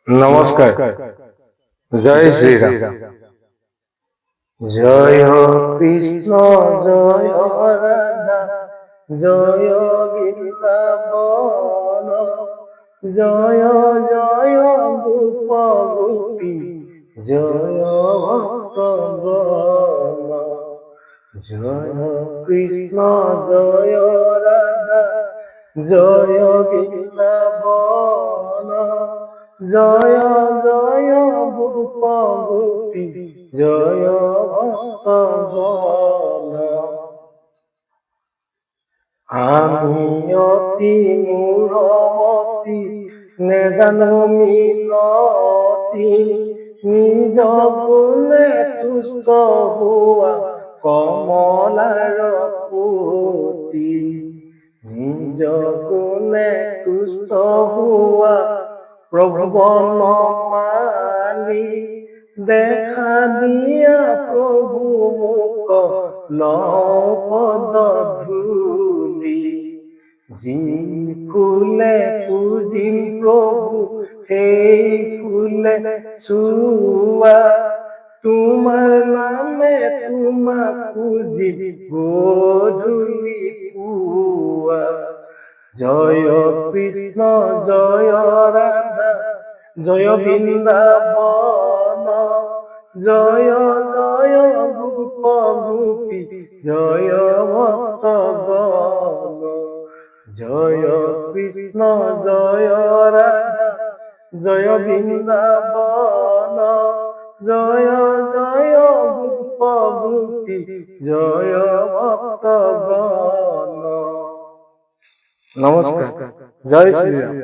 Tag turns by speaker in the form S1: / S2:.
S1: নমস্কার। জয় শ্রীরাম। জয় কৃষ্ণ জয় রাধা জয় বৃন্দাবন জয় জয় গোপ গোপী জয় ভক্তগণ। জয় কৃষ্ণ জয় রাধা জয় বৃন্দাবন জয় জয় গোপ গোপী জয় ভক্তগণ। আমি অতি মূঢ়মতি নেজানো মিনতি নিজ গুণে তুষ্ট হোৱা কমলাৰ পতি। নিজ গুণে তুষ্ট হোৱা প্ৰভু বনমালী দেখা দিয়া প্ৰভু মোক লওঁ পদ ধূলি। যি ফুলে পূজিম প্ৰভু সেই ফুলে চুৱা তোমাৰ নামে তোমাক পূজি গধূলি পুৱা। জয় কৃষ্ণ জয় রাধা জয় বৃন্দাবন জয় জয় গোপ গোপী জয় ভক্তগণ। জয় কৃষ্ণ জয় রাধা জয় বৃন্দাবন জয় জয় গোপ গোপী জয় ভক্তগণ। নমস্কার। জয় শ্রীরাম।